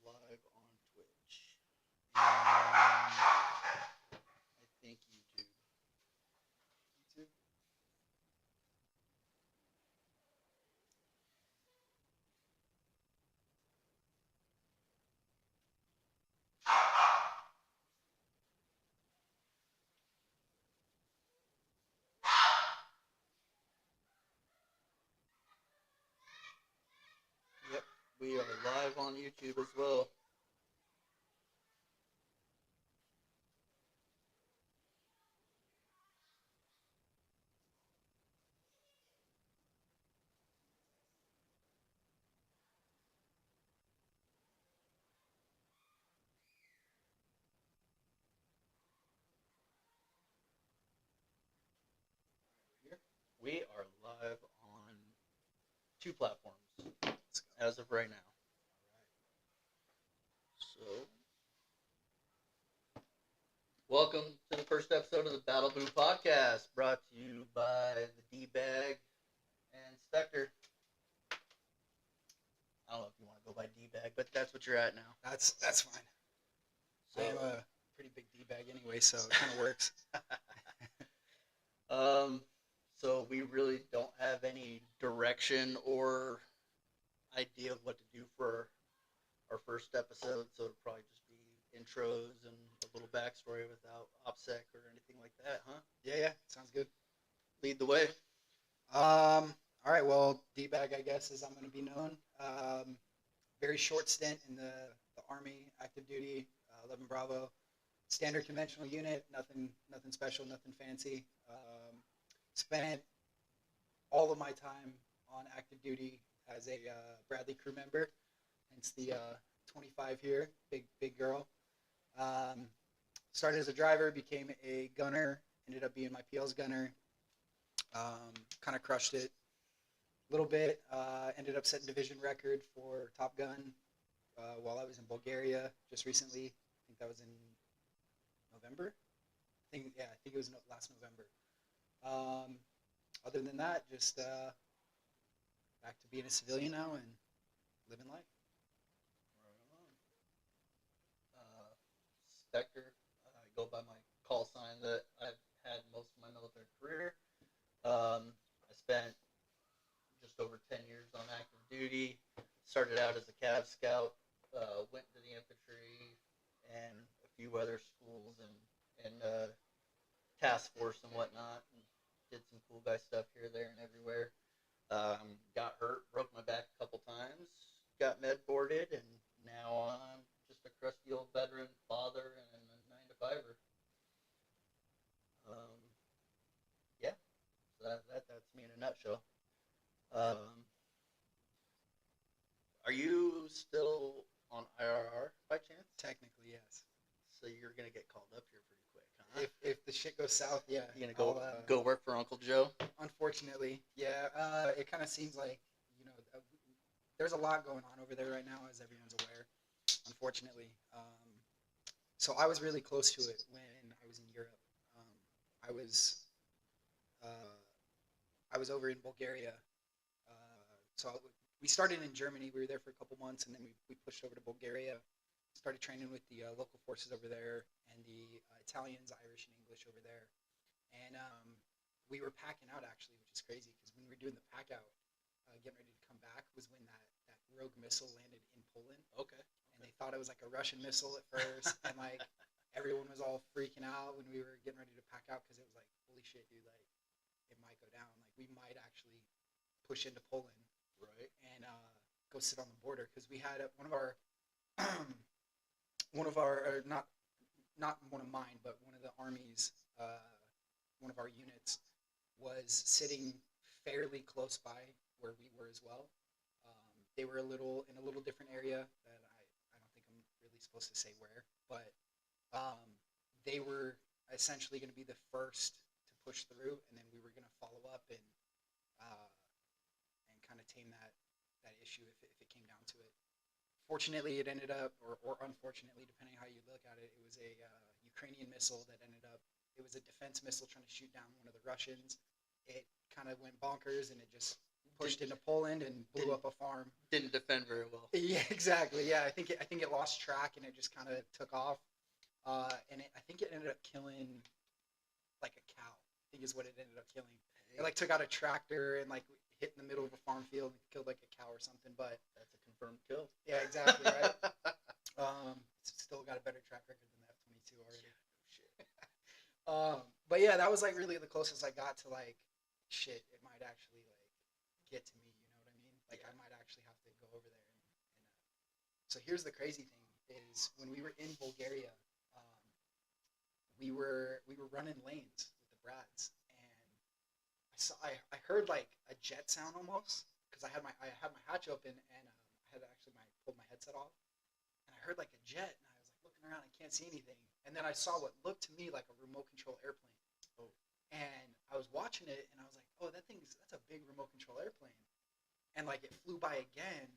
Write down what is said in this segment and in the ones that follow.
live on Twitch. And I think YouTube. YouTube? Yep, we are live on YouTube as well. Here. We are live on two platforms as of right now. So, welcome to the first episode of the Battle Boo podcast, brought to you by the D Bag and Spectre. I don't know if you want to go by D Bag, but that's what you're at now. That's fine. So, I am a pretty big D bag anyway, so it kind of works. so we really don't have any direction or idea of what to do for our first episode, so it'll probably just be intros and a little backstory without OPSEC or anything like that, huh? Yeah, sounds good. Lead the way. All right. Well, D bag, I guess, as I'm going to be known. Very short stint in the Army, active duty, 11 Bravo, standard conventional unit. Nothing special, nothing fancy. Spent all of my time on active duty as a Bradley crew member. Hence the 25 here, big girl. Started as a driver, became a gunner, ended up being my PL's gunner. Kind of crushed it a little bit. Ended up setting division record for Top Gun while I was in Bulgaria just recently. I think that was in November. I think it was last November. Other than that, just back to being a civilian now and living life. Spectre. I go by my call sign that I've had most of my military career. I spent just over 10 years on active duty. Started out as a Cav Scout, went to the infantry and a few other schools and task force and whatnot. And did some cool guy stuff here, there, and everywhere. Got hurt, broke my back a couple times, got med boarded, and now I'm just a crusty old veteran father and a 9 to 5er. Yeah, so that's me in a nutshell. Are you still on IRR by chance? Technically, yes. So you're gonna get called up here pretty quick, huh? If the shit goes south, yeah. You gonna go work for Uncle Joe? Unfortunately, yeah. It kind of seems like there's a lot going on over there right now, as everyone's aware. Unfortunately, so I was really close to it when I was in Europe. I was I was over in Bulgaria. So we started in Germany. We were there for a couple months, and then we pushed over to Bulgaria. Started training with the local forces over there and the Italians, Irish, and English over there. And we were packing out, actually, which is crazy because when we were doing the pack out, getting ready to come back, was when that rogue missile landed in Poland. Okay. And they thought it was like a Russian missile at first, and like everyone was all freaking out when we were getting ready to pack out because it was like, holy shit, dude, like it might go down. Like we might actually push into Poland, right, and go sit on the border because we had one of our one of our not one of mine, but one of the army's one of our units was sitting fairly close by where we were as well. They were in a little different area that I don't think I'm really supposed to say where, but they were essentially going to be the first to push through, and then we were going to follow up and kind of tame that issue if it came down to it. Fortunately, it ended up, or unfortunately, depending how you look at it, it was a Ukrainian missile that ended up. It was a defense missile trying to shoot down one of the Russians. It kind of went bonkers, and it just pushed into Poland and blew didn't- up a farm. Didn't defend very well. Yeah, exactly. Yeah, I think it lost track and it just kind of took off. And I think it ended up killing like a cow. I think is what it ended up killing. It like took out a tractor and like hit in the middle of a farm field and killed like a cow or something. But That's a confirmed kill. yeah, exactly right. It's still got a better track record than the F-22 already. But yeah, that was like really the closest I got to like, shit, it might actually like get to me. You know what I mean? Like I might actually have to go over there. So here's the crazy thing: is when we were in Bulgaria, we were running lanes with the Brads, and I heard like a jet sound almost because I had my hatch open and I had actually pulled my headset off, and I heard like a jet, and I was like looking around, I can't see anything, and then I saw what looked to me like a remote control airplane. And I was watching it, and I was like, "Oh, that's a big remote control airplane," and like it flew by again,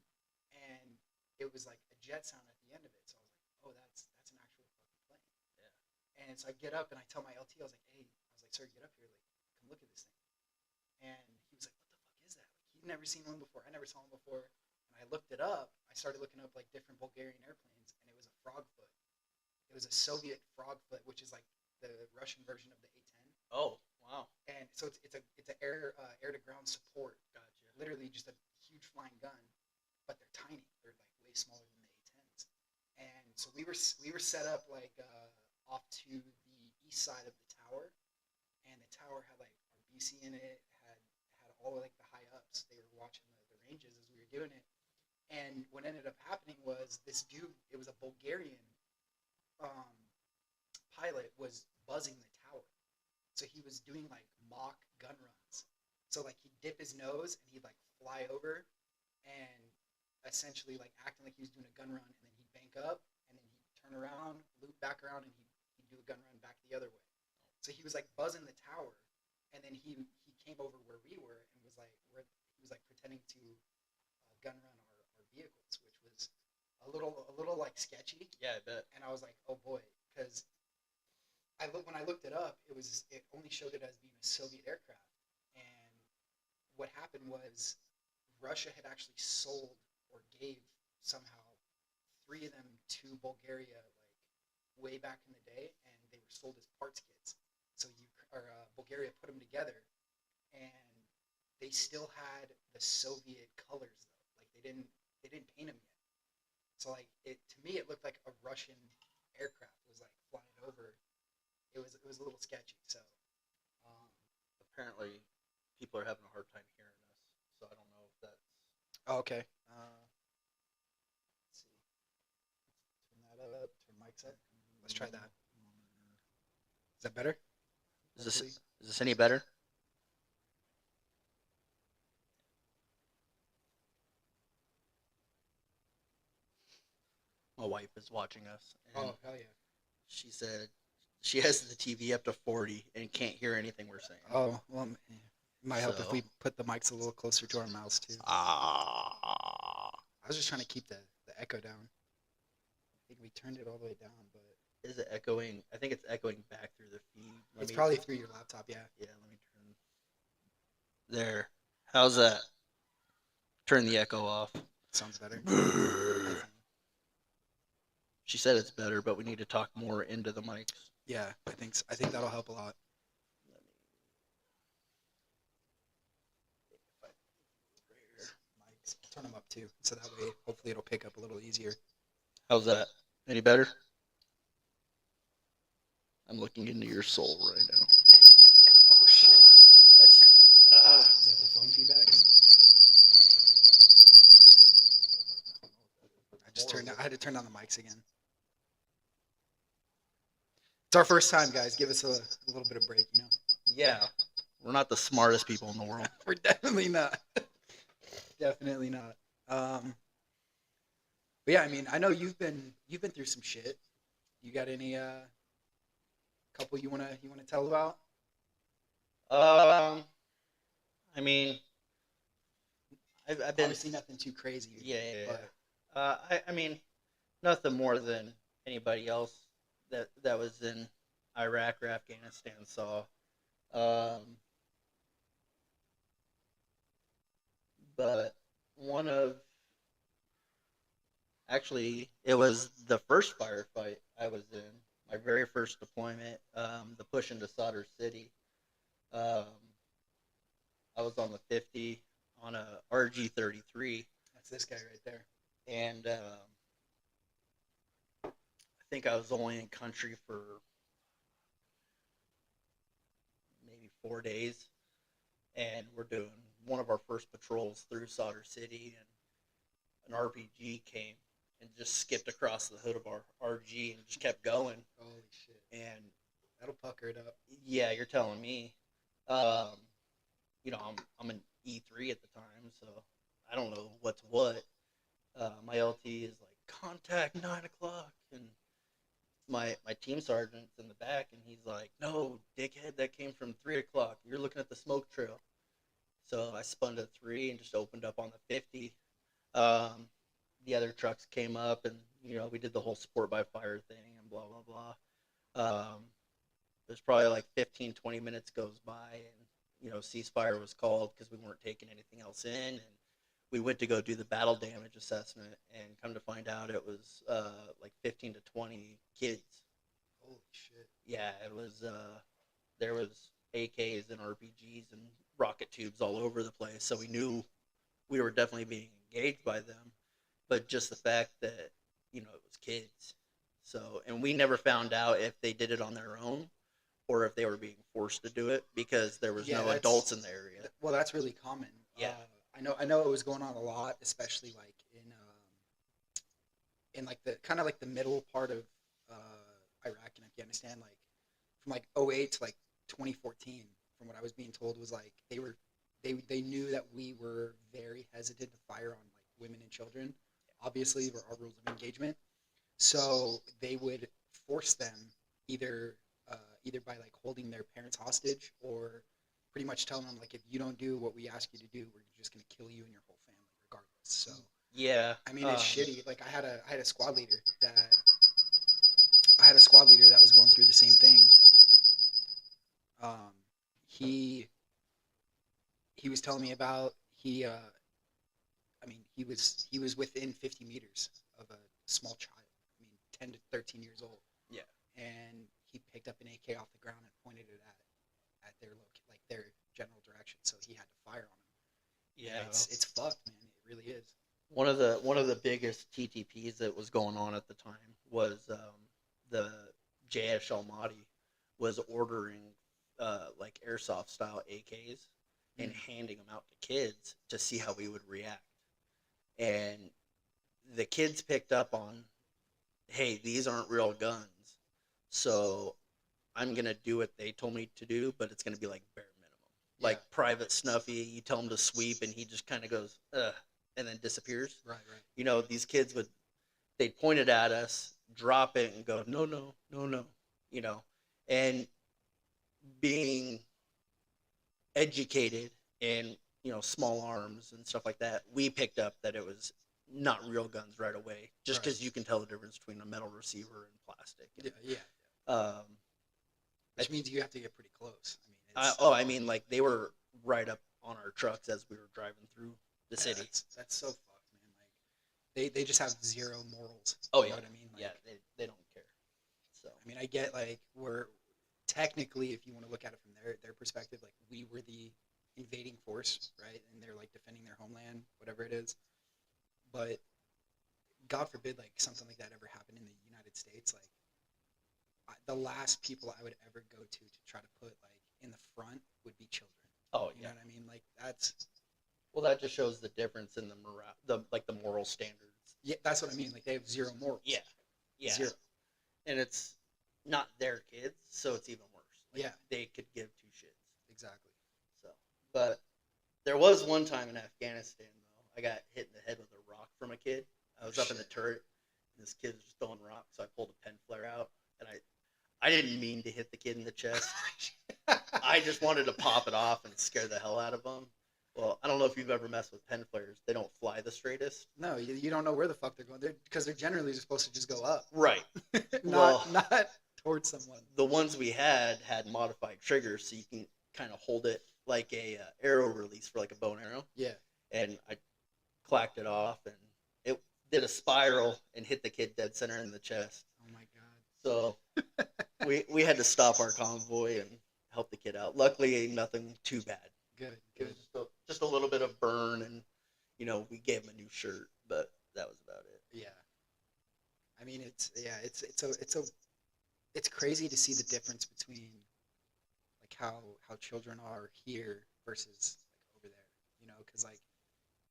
and it was like a jet sound at the end of it. So I was like, "Oh, that's an actual fucking plane." Yeah. And so I get up and I tell my LT, I was like, "Hey," I was like, "Sir, get up here, like, come look at this thing." And he was like, "What the fuck is that?" Like, he'd never seen one before. I never saw one before. And I looked it up. I started looking up like different Bulgarian airplanes, and it was a Frogfoot. It was a Soviet Frogfoot, which is like the Russian version of the A-10. Oh, wow. And so it's an air to ground support. Gotcha. Literally just a huge flying gun, but they're tiny. They're like way smaller than the A-10s. And so we were set up like off to the east side of the tower, and the tower had like our BC in it. Had all like the high ups. They were watching the ranges as we were doing it. And what ended up happening was this dude. It was a Bulgarian pilot was buzzing the tower. So he was doing like mock gun runs. So like he'd dip his nose and he'd like fly over and essentially like acting like he was doing a gun run, and then he'd bank up and then he'd turn around, loop back around, and he'd do a gun run back the other way. So he was like buzzing the tower, and then he came over where we were and was like he was like pretending to gun run our vehicles, which was a little like sketchy. Yeah, I bet. And I was like, oh boy, because when I looked it up, it only showed it as being a Soviet aircraft, and what happened was Russia had actually sold or gave somehow 3 of them to Bulgaria like way back in the day, and they were sold as parts kits. So Bulgaria put them together, and they still had the Soviet colors though. Like they didn't paint them yet. So like to me it looked like a Russian aircraft was like flying over. It was a little sketchy. So apparently people are having a hard time hearing us, so I don't know if that's. Oh, okay. Let's see. Turn that up. Turn mics up. Let's try that. Is that better? Is this any better? My wife is watching us, and Oh, hell yeah. she said she has the TV up to 40 and can't hear anything we're saying. Oh, well, it might help if So- we put the mics a little closer to our mouths too. Ah. I was just trying to keep the echo down. I think we turned it all the way down, but Is it echoing? I think it's echoing back through the feed. it's probably through your laptop, yeah. Yeah, let me turn. There. How's that? Turn the echo off. Sounds better. I think. She said it's better, but we need to talk more into the mics. Yeah, I think that'll help a lot. Mics. I'll turn them up too, so that way hopefully it'll pick up a little easier. How's that? Any better? I'm looking into your soul right now. Oh shit. That's. Is that the phone feedback? I had to turn down the mics again. It's our first time, guys. Give us a little bit of break, you know. Yeah, we're not the smartest people in the world. We're definitely not. Definitely not. But yeah, I mean, I know you've been through some shit. You got any couple you wanna tell about? I mean, I've been. Obviously nothing too crazy. Yeah, yeah, yeah. But I mean, nothing more than anybody else that was in Iraq or Afghanistan saw. but one of actually it was the first firefight I was in. My very first deployment, the push into Solder City. Um, I was on the 50 on a RG-33, That's this guy right there. and I think I was only in country for maybe 4 days, and we're doing one of our first patrols through Solder City, and an RPG came and just skipped across the hood of our RG and just kept going. Holy shit. And That'll pucker it up. yeah, you're telling me. Um, I'm an E3 at the time, so I don't know what's what. My LT is like contact 9 o'clock, and my team sergeant's in the back, and he's like, "No, dickhead, that came from 3 o'clock. You're looking at the smoke trail." So I spun to 3 and just opened up on the 50. Um, the other trucks came up, and we did the whole sport by fire thing and blah blah blah. There's probably like 15, 20 minutes goes by, and ceasefire was called because we weren't taking anything else in, and we went to go do the battle damage assessment, and come to find out it was like 15 to 20 kids. Holy shit. Yeah, it was. There was AKs and RPGs and rocket tubes all over the place, so we knew we were definitely being engaged by them. But just the fact that it was kids, so, and we never found out if they did it on their own or if they were being forced to do it because there was no adults in the area. Well, that's really common. Yeah. I know it was going on a lot, especially like in like the kind of like the middle part of Iraq and Afghanistan, like from like '08 to like 2014. From what I was being told, was like they knew that we were very hesitant to fire on like women and children. Obviously, were our rules of engagement, so they would force them either by like holding their parents hostage, or pretty much telling them like, if you don't do what we ask you to do, we're just gonna kill you and your whole family regardless. So yeah, I mean, it's shitty. Like I had a squad leader that was going through the same thing. He was telling me about he was within 50 meters of a small child. I mean, 10 to 13 years old. Yeah. And he picked up an AK off the ground and pointed it at their general direction. So he had to fire on him. Yeah, it's fucked, man. It really is. One of the biggest TTPs that was going on at the time was the JS Almaty was ordering like airsoft style AKs and handing them out to kids to see how we would react. And the kids picked up on, hey, these aren't real guns, so I'm going to do what they told me to do, but it's going to be like bare minimum. Like Private Snuffy, you tell him to sweep, and he just kind of goes, ugh, and then disappears. Right. These kids they'd point it at us, drop it, and go, no, no, no, no, and being educated in small arms and stuff like that, we picked up that it was not real guns right away, just because you can tell the difference between a metal receiver and plastic. Yeah. Which means you have to get pretty close. I mean, like they were right up on our trucks as we were driving through the city. That's so fucked, man. Like they just have zero morals. Oh you yeah. know what I mean? Like, yeah, they don't care. So I mean, I get like we're technically, if you want to look at it from their perspective, like we were the invading force, right? And they're like defending their homeland, whatever it is. But God forbid, like something like that ever happened in the United States. Like the last people I would ever go to try to put like in the front would be children. Oh You know what I mean? Like that's well, that just shows the difference in the moral standards. yeah, that's what I mean. Like they have zero morals. Yeah. Zero. And it's not their kids, so it's even worse. Like, Yeah. they could give two shits. Exactly. So, but there was one time in Afghanistan though, I got hit in the head with a rock from a kid. I was up in the turret, and this kid was just throwing rocks, so I pulled a pen flare out, and I didn't mean to hit the kid in the chest. I just wanted to pop it off and scare the hell out of him. Well, I don't know if you've ever messed with pen flares. They don't fly the straightest. No, you don't know where the fuck they're going. Because they're generally supposed to just go up. Right. not towards someone. The ones we had modified triggers, so you can kind of hold it like a arrow release for like a bow and arrow. Yeah. and I clacked it off, and it did a spiral and hit the kid dead center in the chest. Oh my god. So we had to stop our convoy and help the kid out. Luckily, nothing too bad. Good. It was just a little bit of burn, and we gave him a new shirt, but that was about it. Yeah. I mean, it's crazy to see the difference between like how children are here versus like over there. Because like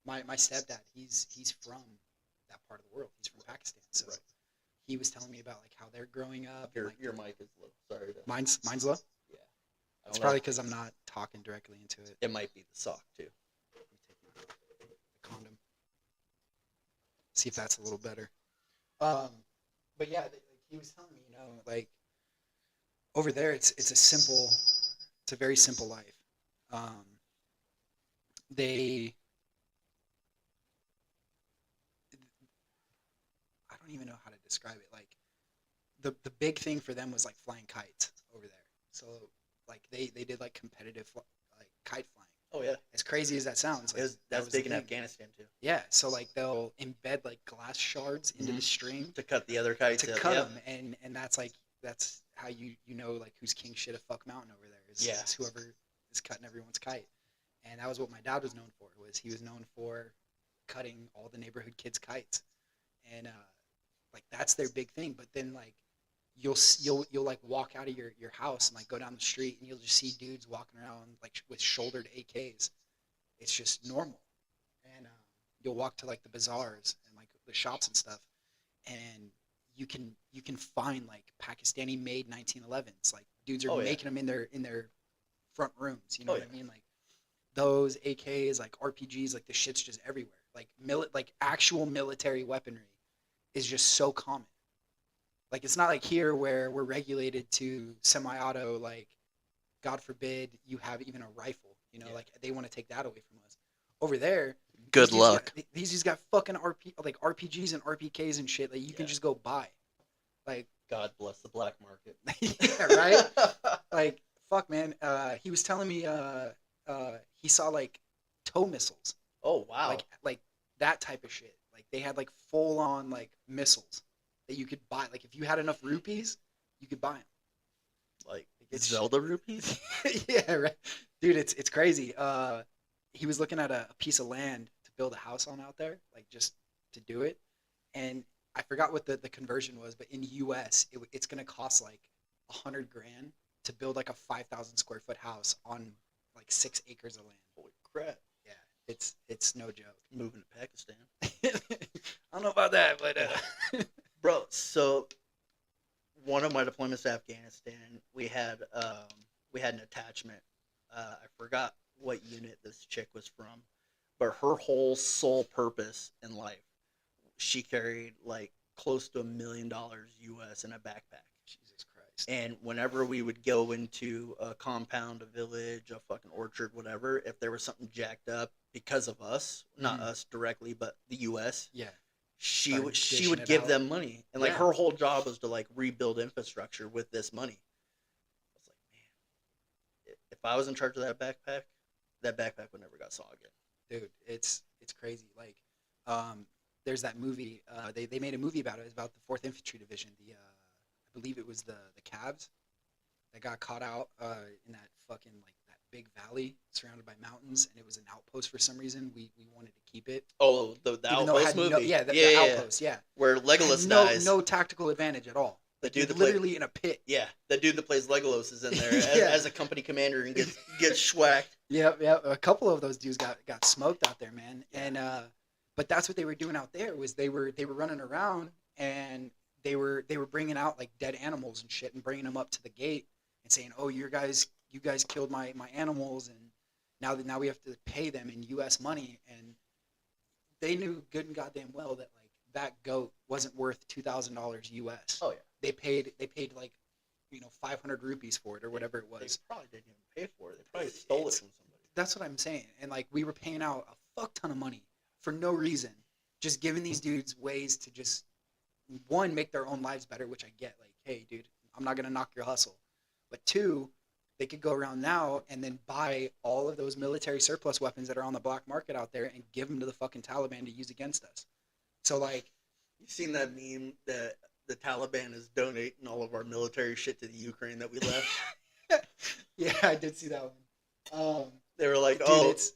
my stepdad, he's from that part of the world. He's from Pakistan, so Right. he was telling me about like how they're growing up. And, Your like, your mic is low. Sorry. mine's low. Yeah. I It's don't probably know. because I'm not talking directly into it. It might be the sock too. Let me take the condom. See if that's a little better. But yeah, like he was telling me, like over there, it's a very simple life. Um, they, I don't even know how to describe it. Like the big thing for them was like flying kites over there. So like they did like competitive like kite flying. Oh yeah. As crazy as that sounds, like, That's that was big the in thing. Afghanistan too. Yeah, so like they'll embed like glass shards into the string To cut the other kites. to up. cut Yep. them, and that's how you know like who's king shit of fuck mountain over there is, Yeah. is whoever is cutting everyone's kite, and that was what my dad was known for. He was known for cutting all the neighborhood kids' kites, and like that's their big thing. But then like you'll like walk out of your house and like go down the street and you'll just see dudes walking around like with shouldered AKs. It's just normal, and you'll walk to like the bazaars and like the shops and stuff, and you can find like Pakistani made 1911s. Like dudes are Oh, yeah. making them in their front rooms. You know Oh, what yeah. I mean? Like those AKs, like RPGs, like the shit's just everywhere. Like like actual military weaponry is just so common. Like it's not like here where we're regulated to semi-auto. Like God forbid you have even a rifle. Yeah. Like they want to take that away from us. Over there, Good these dudes got fucking RPGs and RPKs and shit that you can Yeah. just go buy. Like God bless the black market. yeah, right? Like fuck, man. He was telling me he saw like tow missiles, Oh wow. like that type of shit. Like they had like full on like missiles that you could buy. Like if you had enough rupees, you could buy them. Like It's- Zelda rupees. Yeah, right, dude. It's crazy. He was looking at a piece of land to build a house on out there, like just to do it, and I forgot what the conversion was, but in US, it's gonna cost like $100 grand to build like a 5,000 square foot house on like 6 acres of land. Holy crap. Yeah, it's no joke. Moving to Pakistan. I don't know about that, but Bro, so one of my deployments to Afghanistan, we had an attachment. I forgot what unit this chick was from, but her whole sole purpose in life, she carried like close to $1 million US in a backpack. Jesus Christ. And whenever we would go into a compound, a village, a fucking orchard, whatever, if there was something jacked up because of us, not Mhm. us directly, but the U.S., Yeah, she Started would she dishing would it give out. them money, and like Yeah. her whole job was to like rebuild infrastructure with this money. I was like, man, if I was in charge of that backpack would never got saw again. dude, it's crazy. Like, there's that movie. They made a movie about it. It was about the 4th Infantry Division. I believe it was the Cavs that got caught out in that fucking like that big valley surrounded by mountains, and it was an outpost for some reason. We wanted to keep it, Oh, the even though it Outpost had movie, no, yeah, the outpost, yeah, where Legolas had no dies. no tactical advantage at all. The Like, dude you're that played- literally in a pit. Yeah, the dude that plays Legolas is in there Yeah. as a company commander and gets schwacked. Yep. A couple of those dudes got smoked out there, man. Yeah. And but that's what they were doing out there was they were running around and they were bringing out like dead animals and shit and bringing them up to the gate and saying, "Oh, you guys killed my animals and now we have to pay them in U.S. money." And they knew good and goddamn well that like that goat wasn't worth $2,000 U.S. Oh yeah. They paid like 500 rupees for it or whatever it They was. probably didn't even pay for it. They probably stole it It's- from somebody. That's what I'm saying. And like we were paying out a fuck ton of money for no reason, just giving these dudes ways to just one make their own lives better, which I get. Like, hey, dude, I'm not gonna knock your hustle, but two, they could go around now and then buy all of those military surplus weapons that are on the black market out there and give them to the fucking Taliban to use against us. So like, You seen that meme that the Taliban is donating all of our military shit to the Ukraine that we left? yeah, I did see that one. They were like, Dude, "Oh, it's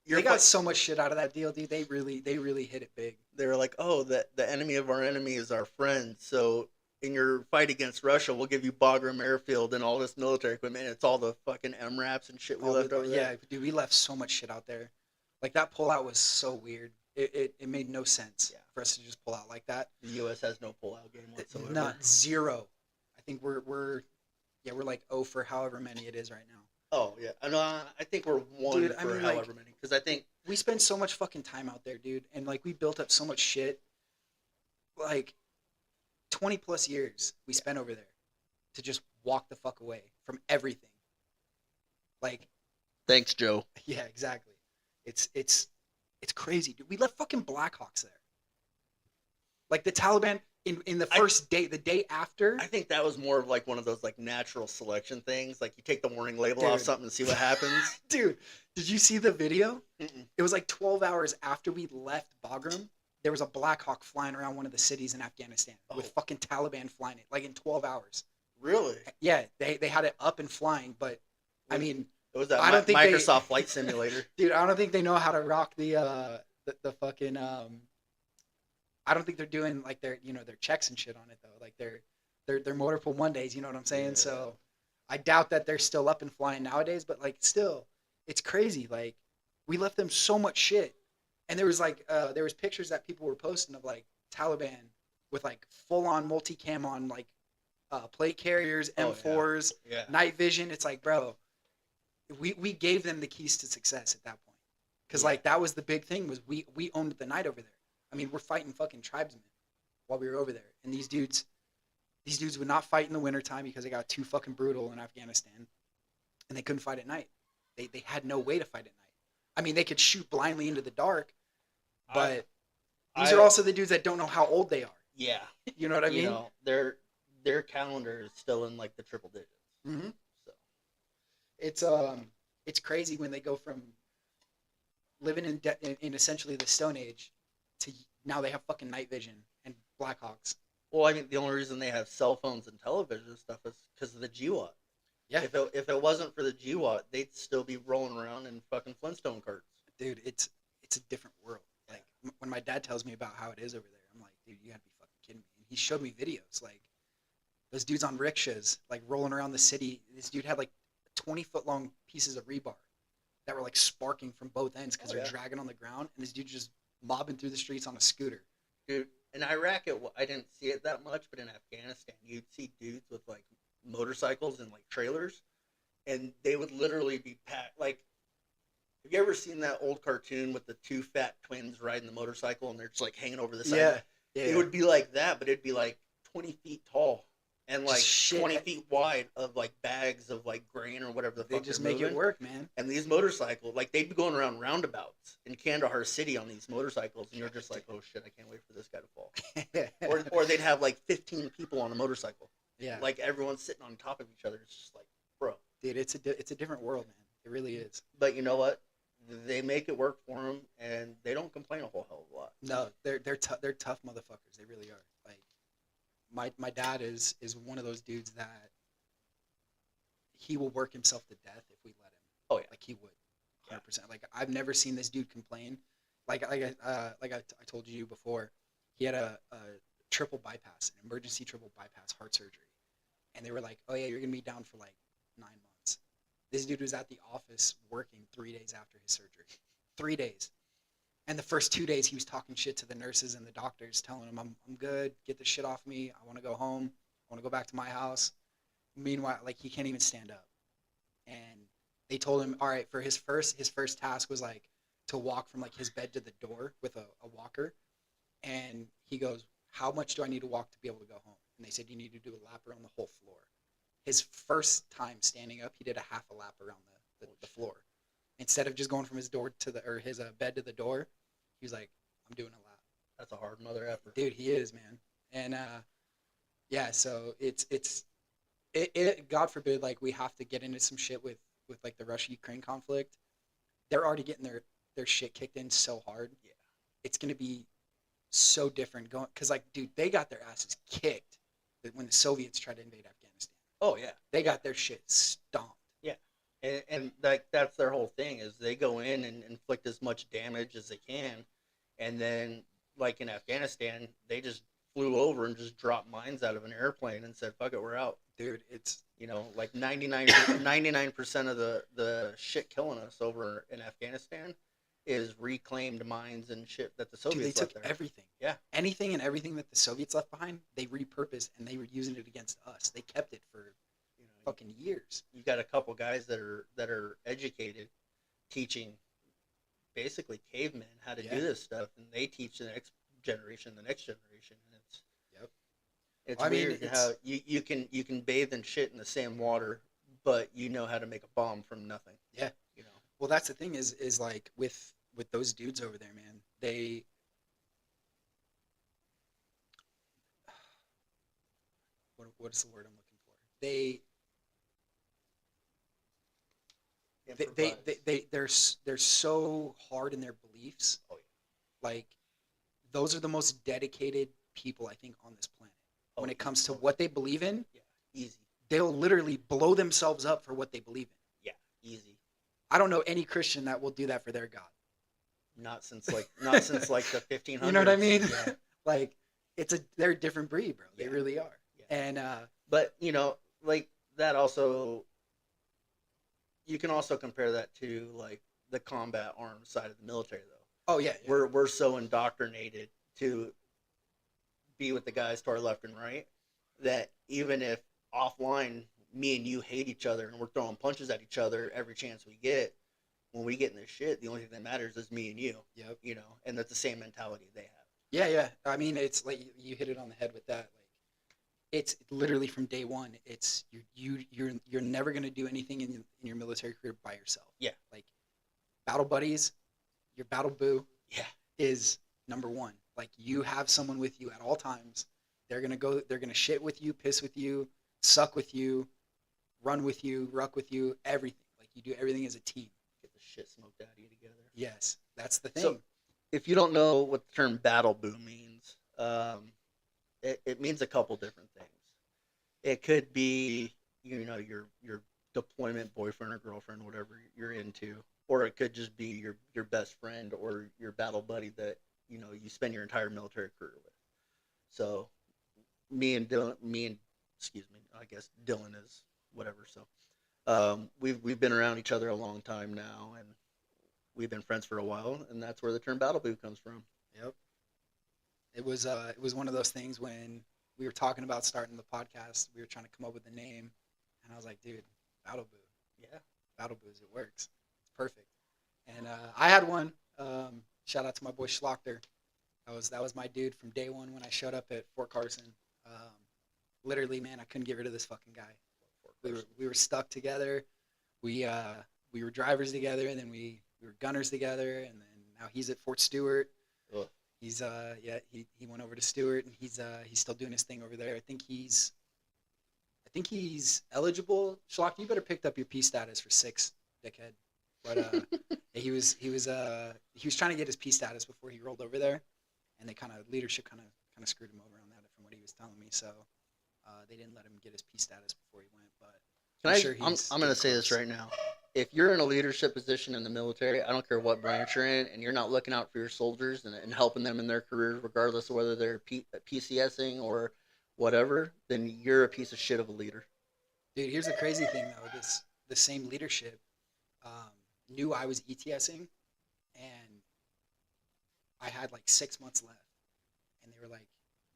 you're they got so much shit out of that deal, dude. They really hit it big. They were like, "Oh, the enemy of our enemy is our friend. So in your fight against Russia, we'll give you Bagram Airfield and all this military equipment. It's all the fucking MRAPs and shit we left over there." Yeah, dude, we left so much shit out there. Like that pullout was so weird. It made no sense for us to just pull out like that. The U.S. has no pullout game whatsoever. Not zero. I think we're like 0 for however many it is right now. Oh yeah, I think we're 1 Dude, for like, however many, because I think we spend so much fucking time out there, dude, and like we built up so much shit. Like 20 plus years we spent over there to just walk the fuck away from everything. Like, thanks, Joe. yeah, exactly. It's crazy, dude. We left fucking Blackhawks there. Like the Taliban in the first day, the day after. I think that was more of like one of those like natural selection things. Like you take the warning label off Dude. something and see what happens. Dude, did you see the video? Mm-mm. It was like 12 hours after we left Bagram. There was a Black Hawk flying around one of the cities in Afghanistan with fucking Taliban flying it, like in 12 hours. Really? Yeah, they had it up and flying, but I mean, It was that I don't think Microsoft Flight Simulator. dude, I don't think they know how to rock the fucking I don't think they're doing like their their checks and shit on it though. Like they're motorful Mondays, you know what I'm saying? Yeah. So I doubt that they're still up and flying nowadays, but like still, it's crazy. Like we left them so much shit. And there was pictures that people were posting of like Taliban with like full on multicam on like plate carriers, M4s, Yeah. night vision. It's like, bro, we gave them the keys to success at that point. Cause Yeah. like that was the big thing was we owned the night over there. I mean, we're fighting fucking tribesmen while we were over there. And these dudes would not fight in the wintertime because they got too fucking brutal in Afghanistan. And they couldn't fight at night. They had no way to fight at night. I mean, they could shoot blindly into the dark, but these are also the dudes that don't know how old they are. Yeah. You know what I mean? You know, their calendar is still in like the triple digits. Mm-hmm. So It's crazy when they go from living in essentially the Stone Age to now they have fucking night vision and Blackhawks. well, I mean, the only reason they have cell phones and television and stuff is because of the GWAT. Yeah, If it wasn't for the GWAT, they'd still be rolling around in fucking Flintstone carts. dude, it's a different world. Like when my dad tells me about how it is over there, I'm like, dude, you gotta be fucking kidding me. And he showed me videos like those dudes on rickshaws, like rolling around the city. This dude had like 20-foot long pieces of rebar that were like sparking from both ends because they're dragging on the ground, and this dude just mobbing through the streets on a scooter. Dude, in Iraq, I didn't see it that much, but in Afghanistan, you'd see dudes with like motorcycles and like trailers, and they would literally be packed. Like, have you ever seen that old cartoon with the two fat twins riding the motorcycle and they're just like hanging over the side? Yeah, yeah. It would be like that, but it'd be like 20 feet tall and like Just 20 feet wide of like bags of like grain or whatever the They fuck just they're make moving. it work, man. And these motorcycles, like they'd be going around roundabouts in Kandahar City on these motorcycles, and you're just like, oh shit, I can't wait for this guy to fall. Or they'd have like 15 people on a motorcycle. yeah, Like everyone's sitting on top of each other. It's just like, bro. dude, it's a different world, man. It really is. But you know what? They make it work for them, and they don't complain a whole hell of a lot. No, they're tough motherfuckers. They really are. Like my dad is one of those dudes that he will work himself to death if we let him. Oh yeah, Like he would, 100%. Like I've never seen this dude complain. Like I told you before, he had a triple bypass, an emergency triple bypass heart surgery, and they were like, oh yeah, you're gonna be down for like 9 months. This dude was at the office working 3 days after his surgery. 3 days. And the first 2 days he was talking shit to the nurses and the doctors, telling them I'm good, get this shit off me, I want to go home, I want to go back to my house. Meanwhile, like he can't even stand up. And they told him, all right, for his first task was like to walk from like his bed to the door with a walker. And he goes, how much do I need to walk to be able to go home? And they said, you need to do a lap around the whole floor. His first time standing up, he did a half a lap around the floor. Instead of just going from his door to his bed to the door, he was like, I'm doing a lap. that's a hard mother effort. Dude, he is, man. And yeah, so it's God forbid, like we have to get into some shit with like the Russia Ukraine conflict. They're already getting their shit kicked in so hard. Yeah. It's gonna be so different going because like, dude, they got their asses kicked when the Soviets tried to invade Afghanistan. Oh yeah. They got their shit stomped. Yeah. And like that's their whole thing is they go in and inflict as much damage as they can, and then like in Afghanistan, they just flew over and just dropped mines out of an airplane and said, "Fuck it, we're out." Dude, it's You know, like 99% of the shit killing us over in Afghanistan is reclaimed mines and shit that the dude, Soviets they took left there. everything. Yeah. Anything and everything that the Soviets left behind, they repurposed and they were using it against us. They kept it for You know, fucking years. you got a couple guys that are educated, teaching basically cavemen how to Yeah. do this stuff, and they teach the next generation, and it's Yep. it's I mean, weird it's- how you can bathe and shit in the same water, but you know how to make a bomb from nothing. Yeah. You know. Well, that's the thing is like with those dudes over there, man. They what is the word I'm looking for? They're so hard in their beliefs. Oh, Like those are the most dedicated people I think on this planet. Oh, When it comes to easy. what they believe in, Easy. they'll literally blow themselves up for what they believe in. Yeah, easy. I don't know any Christian that will do that for their God. Not since like the 1500s. You know what I mean? Yeah. Like they're a different breed, bro. They Yeah. really are. Yeah. And But you know, like that also, you can also compare that to like the combat arms side of the military, though. oh yeah, We're so indoctrinated to be with the guys to our left and right that even if offline me and you hate each other and we're throwing punches at each other every chance we get, when we get in this shit, the only thing that matters is me and you. Yep. You know, and that's the same mentality they have. Yeah. I mean, it's like you hit it on the head with that. Like, it's literally from day one. It's you're never gonna do anything in your military career by yourself. Yeah. Like battle buddies, your battle boo Yeah. is number one. Like you have someone with you at all times. They're gonna shit with you, piss with you, suck with you, run with you, ruck with you, everything. Like you do everything as a team. Get the shit smoked out of you together. Yes, that's the thing. So, if you don't know what the term battle boo means, it means a couple different things. It could be, you know, your deployment boyfriend or girlfriend, whatever you're into, or it could just be your best friend or your battle buddy that you know you spend your entire military career with. So, excuse me, I guess Dylan is whatever. So, we've been around each other a long time now, and we've been friends for a while, and that's where the term battle boo comes from. Yep. It was one of those things when we were talking about starting the podcast. We were trying to come up with a name, and I was like, "Dude, Battle Boo, Yeah. Battle Boos, it works. It's perfect." And I had one. Shout out to my boy Schlochter. That was my dude from day one when I showed up at Fort Carson. Literally, man, I couldn't get rid of this fucking guy. We were stuck together. We were drivers together, and then we were gunners together, and then now he's at Fort Stewart. Ugh. He's he went over to Stewart, and he's still doing his thing over there. I think he's eligible. Schlock, you better picked up your P status for 6, dickhead. But he was trying to get his P status before he rolled over there, and they leadership kind of screwed him over on that from what he was telling me. So they didn't let him get his P status before he went. But I'm going to say this right now. If you're in a leadership position in the military, I don't care what branch you're in, and you're not looking out for your soldiers and helping them in their careers, regardless of whether they're PCSing or whatever, then you're a piece of shit of a leader. Dude, here's the crazy thing though. The same leadership knew I was ETSing, and I had like 6 months left, and they were like,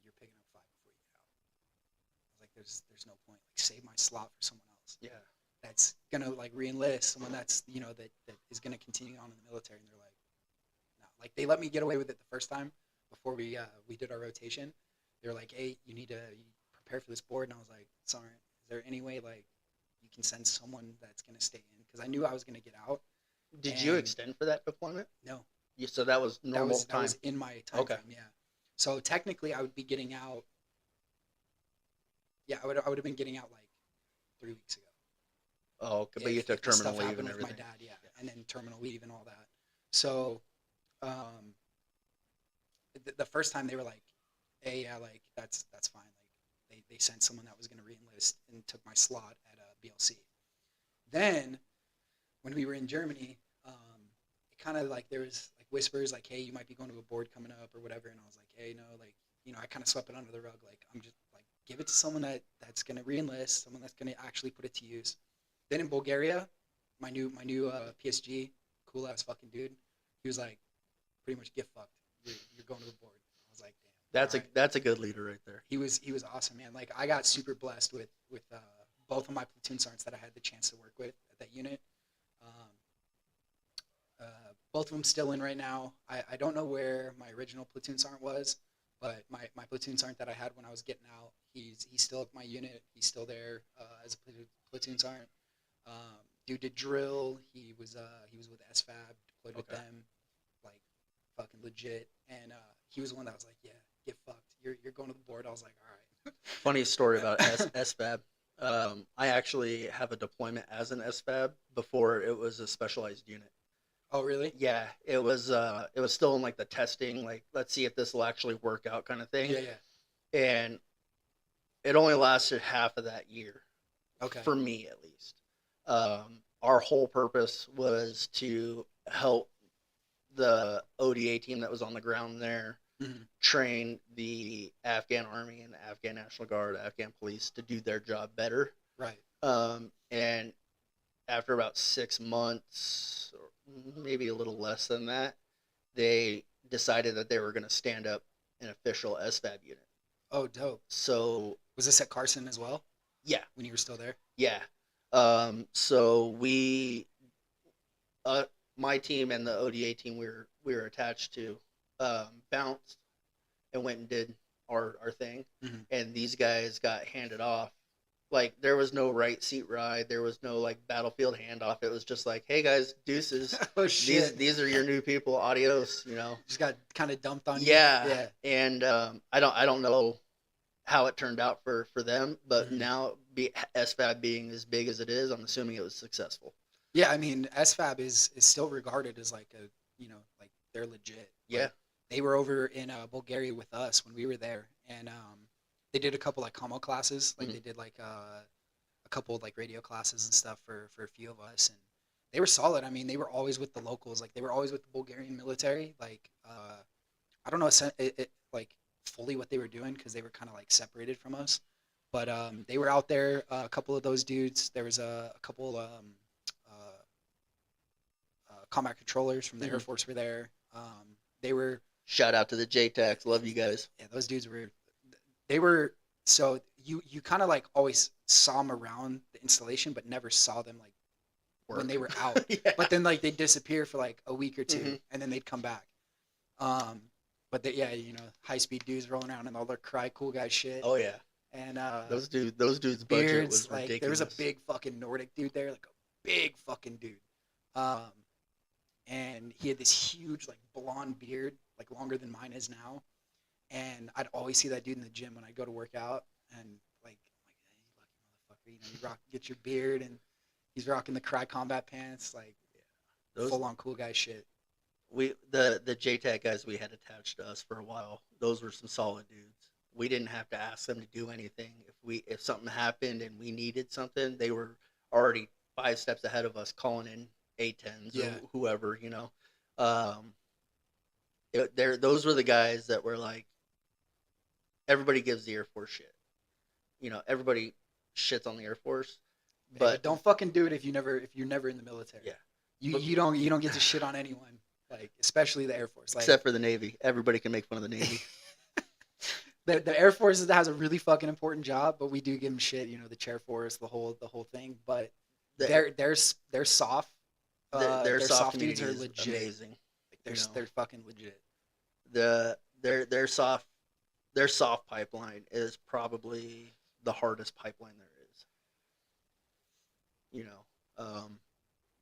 "You're picking up 5 before you get out." I was like, "There's no point. Like, save my slot for someone else." Yeah. That's gonna like re-enlist someone that's that is gonna continue on in the military, and they're like, no. Like they let me get away with it the first time before we did our rotation. They were like, "Hey, you need to prepare for this board," and I was like, "Sorry, is there any way like you can send someone that's gonna stay in?" Because I knew I was gonna get out. Did you extend for that deployment? No. So that was normal time. That was in my time Okay. frame, yeah. So technically, I would be getting out. Yeah, I would have been getting out like 3 weeks ago. Oh, okay, but you took the stuff terminal leave happened and with my everything. dad, yeah, and then terminal leave and all that. So, um, the first time they were like, "Hey, yeah, like that's fine." Like they sent someone that was going to reenlist and took my slot at BLC. Then when we were in Germany, it kind of like there was like whispers like, "Hey, you might be going to a board coming up or whatever," and I was like, "Hey, no, like I kind of swept it under the rug. Like I'm just like give it to someone that's going to reenlist, someone that's going to actually put it to use." Then in Bulgaria, my new PSG, cool ass fucking dude, he was like, pretty much get fucked. You're going to the board. I was like, damn. All right. That's a good leader right there. He was awesome, man. Like I got super blessed with both of my platoon sergeants that I had the chance to work with at that unit. Um, both of them still in right now. I don't know where my original platoon sergeant was, but my platoon sergeant that I had when I was getting out, he's still at my unit. He's still there as a platoon sergeant. Dude did drill. He was with SFAB, deployed with them, like fucking legit. And he was the one that was like, yeah, get fucked. You're going to the board. I was like, all right. Funny story about SFAB. I actually have a deployment as an SFAB before it was a specialized unit. Oh really? Yeah, it was still in like the testing, like let's see if this will actually work out kind of thing. Yeah, yeah. And it only lasted half of that year, Okay. for me at least. Our whole purpose was to help the ODA team that was on the ground there Mm-hmm. train the Afghan army and the Afghan National Guard, Afghan police to do their job better. Right. And after about 6 months, or maybe a little less than that, they decided that they were going to stand up an official SFAB unit. Oh, dope. So Was this at Carson as well yeah, when you were still there? yeah. So we, my team and the ODA team we were attached to, bounced and went and did our thing, Mm-hmm. and these guys got handed off. Like there was no right seat ride, there was no like battlefield handoff. It was just like, hey guys, deuces. Oh shit. These are your new people. Adios. Just got kind of dumped on you. Yeah. Yeah. And I don't know how it turned out for them, but Mhm. now SFAB being as big as it is, I'm assuming it was successful. Yeah, I mean, SFAB is still regarded as like a, like they're legit. Yeah. Like, they were over in Bulgaria with us when we were there, and they did a couple like commo classes. Like Mhm. they did like a couple like radio classes and stuff for a few of us, and they were solid. I mean, they were always with the locals. Like they were always with the Bulgarian military. Like I don't know like fully what they were doing because they were kind of like separated from us, but they were out there. A couple of those dudes. There was a couple combat controllers from the Air Mhm. Force were there. They were Shout out to the JTACs. Love you guys. yeah, those dudes were they were so you kind of like always saw them around the installation, but never saw them like when they were out. Yeah. But then like they'd disappear for like a week or 2, Mhm. and then they'd come back. But yeah, high speed dudes rolling around and all their cry cool guy shit. Oh yeah. And Those dudes' budget beards, was like ridiculous. there was a big fucking Nordic dude there, like a big fucking dude. And he had this huge like blonde beard, like longer than mine is now. And I'd always see that dude in the gym when I go to work out, and like I'm like, hey, lucky motherfucker, you get your beard, and he's rocking the Cry Combat pants, like Those full on cool guy shit. the JTAC guys we had attached to us for a while. Those were some solid dudes. We didn't have to ask them to do anything. If something happened and we needed something, they were already 5 steps ahead of us, calling in A10s Yeah. or whoever. Those were the guys that were like, everybody gives the Air Force shit. Everybody shits on the Air Force, But don't fucking do it if you're never in the military. Yeah. You don't get to shit on anyone, like especially the Air Force. Like except for the Navy. Everybody can make fun of the Navy. the Air Force has a really fucking important job, but we do give them shit. The Chair Force, the whole thing. But they're soft. Their soft dudes community are is legit. amazing. Like they're fucking legit. Their soft pipeline is probably the hardest pipeline there is.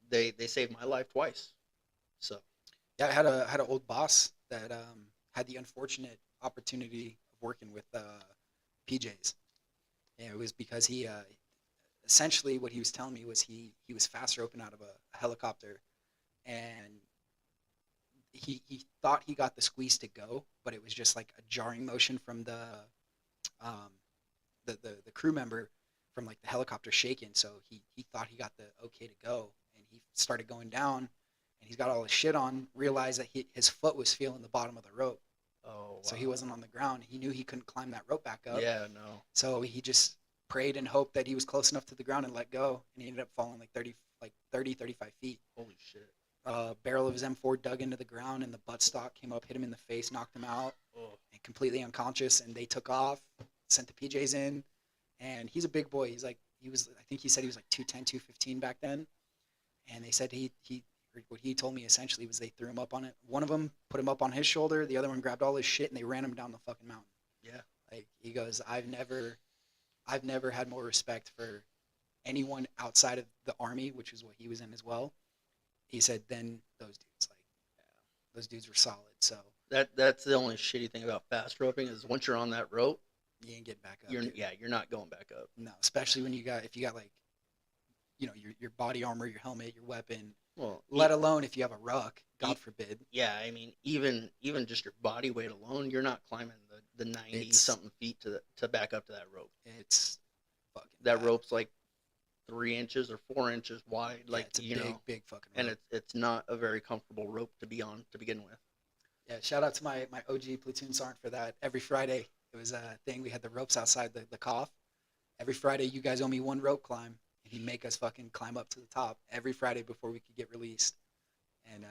They saved my life twice. So Yeah, I had an old boss that had the unfortunate opportunity of working with PJs. And it was because he essentially what he was telling me was he was fast roping out of a helicopter, and he thought he got the squeeze to go, but it was just like a jarring motion from um, the crew member from like the helicopter shaking. So he thought he got the okay to go, and he started going down, and he's got all his shit on. Realized that his foot was feeling the bottom of the rope, Oh, so he wasn't on the ground. He knew he couldn't climb that rope back up. Yeah, no. So he just prayed and hoped that he was close enough to the ground and let go, and he ended up falling like 35 feet. Holy shit. Barrel of his M4 dug into the ground, and the buttstock came up, hit him in the face, knocked him out, Oh, and completely unconscious. And they took off, sent the PJs in, and he's a big boy. I think he said he was like 210, 215 back then. And they said what he told me essentially was they threw him up on it. One of them put him up on his shoulder, the other one grabbed all his shit, and they ran him down the fucking mountain. yeah. Like he goes, I've never had more respect for anyone outside of the army, which is what he was in as well. He said, then those dudes, like, those dudes were solid. So That's the only shitty thing about fast roping is once you're on that rope, you ain't getting back up. you're not going back up. No, especially when if you got like, your body armor, your helmet, your weapon. Well, Let alone if you have a ruck, God forbid. yeah, I mean, even just your body weight alone, you're not climbing the 90 something feet to back up to that rope. It's fucking That bad. rope's like 3 inches or 4 inches wide, Yeah, like it's a you big, know, big fucking rope. and it's not a very comfortable rope to be on to begin with. Yeah, shout out to my OG platoon sergeant for that. Every Friday, it was a thing. We had the ropes outside the cough. Every Friday, you guys owe me one rope climb, and he'd make us fucking climb up to the top every Friday before we could get released. And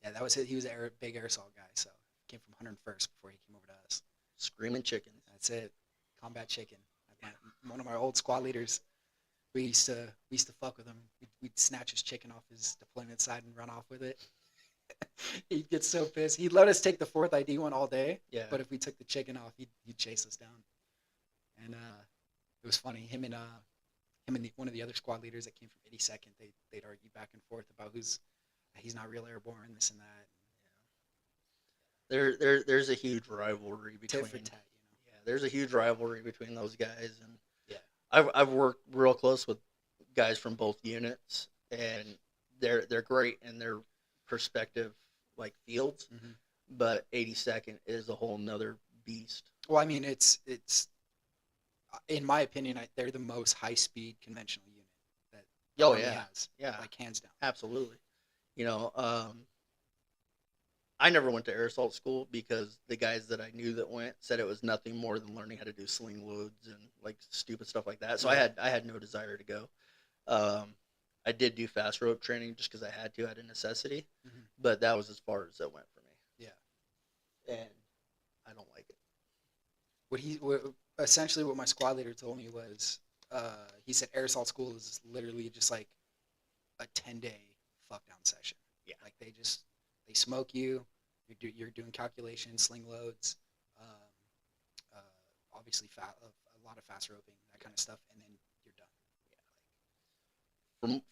yeah, that was it. He was a big aerosol guy, so he came from 101st before he came over to us. Screaming chickens. That's it. Combat chicken. One of our old squad leaders. We used to fuck with him. We'd snatch his chicken off his deployment side and run off with it. He'd get so pissed. He'd let us take the 4th ID one all day, Yeah. but if we took the chicken off, he'd chase us down. And it was funny. Him and one of the other squad leaders that came from 82nd, they'd argue back and forth about he's not real airborne, this and that. There's a huge rivalry between. Tit for tat, Yeah, there's a huge rivalry between those guys, and Yeah. I've worked real close with guys from both units, and they're great in their perspective like fields, Mm-hmm. but 82nd is a whole nother beast. Well, I mean, it's in my opinion, they're the most high speed conventional unit that Oh Army yeah, has, yeah, like hands down. absolutely. You know, I never went to air assault school because the guys that I knew that went said it was nothing more than learning how to do sling loads and like stupid stuff like that. So I had no desire to go. I did do fast rope training just because I had to out of necessity, Mhm. but that was as far as it went for me. Yeah. And I don't like it. Essentially what my squad leader told me was, he said air assault school is literally just like a 10-day fuck down session. Yeah. Like they smoke you. You're doing calculations, sling loads, obviously a lot of fast roping, that kind of stuff, and then you're done.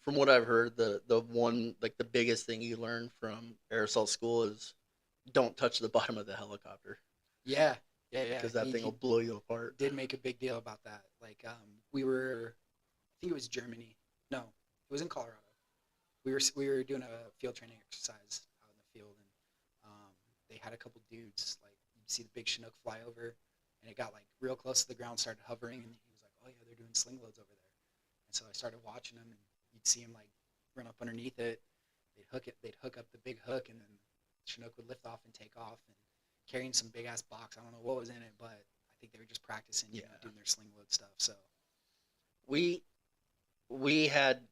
From what I've heard, the one like the biggest thing you learn from air assault school is don't touch the bottom of the helicopter Yeah. because that He- thing he will blow you apart. did make a big deal about that. Like we were, I think it was Germany. No, it was in Colorado. We were doing a field training exercise out in the field, and they had a couple dudes, like you'd see the big Chinook fly over, and it got like real close to the ground, started hovering, and he was like, "Oh yeah, they're doing sling loads over there." And so I started watching them, and you'd see him like run up underneath it. They'd hook up the big hook, and then Chinook would lift off and take off, and carrying some big ass box. I don't know what was in it, but I think they were just practicing, doing their sling load stuff. So We had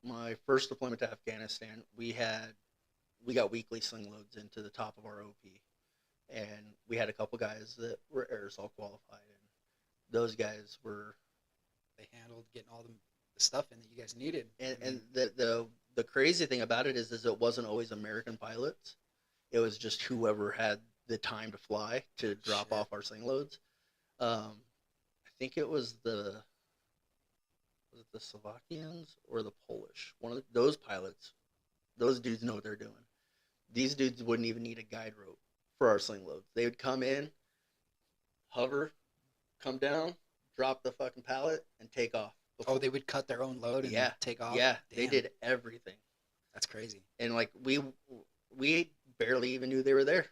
my first deployment to Afghanistan, we got weekly sling loads into the top of our OP, and we had a couple guys that were air assault qualified, and those guys were they handled getting all the stuff in that you guys needed. and the crazy thing about it is it wasn't always American pilots. It was just whoever had the time to fly to drop Shit. off our sling loads. I think it was the Slovakians or the Polish. One of those pilots, those dudes know what they're doing. These dudes wouldn't even need a guide rope for our sling loads. They would come in, hover, come down, drop the fucking pallet, and take off. Oh, they would cut their own load and Yeah. take off. Yeah, they Damn, did everything, That's crazy. and like we barely even knew they were there.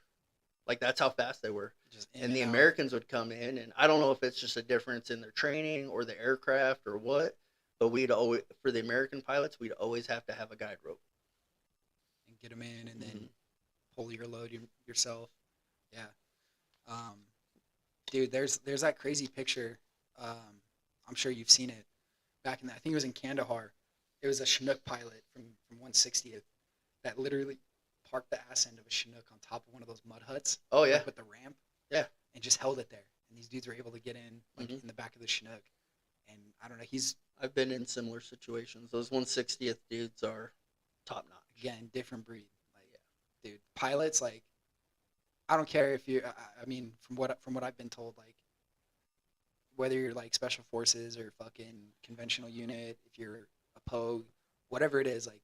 Like that's how fast they were. Just in And the out. Americans would come in, and I don't know if it's just a difference in their training or the aircraft or what, but we'd always, for the American pilots, we'd always have to have a guide rope. and get them in, and then Mhm. pull your load yourself. Yeah. Dude, there's that crazy picture. I'm sure you've seen it. Back in I think it was in Kandahar. It was a Chinook pilot from 160th that literally parked the ass end of a Chinook on top of one of those mud huts. Oh yeah, Like with the ramp. Yeah. And just held it there. And these dudes were able to get in like Mhm. in the back of the Chinook. And I don't know, he's I've been in similar situations. Those 160th dudes are top notch. again different breed. Like, dude, pilots like I don't care if you. I mean, from what I've been told, like whether you're like special forces or fucking conventional unit, if you're a pogue, whatever it is, like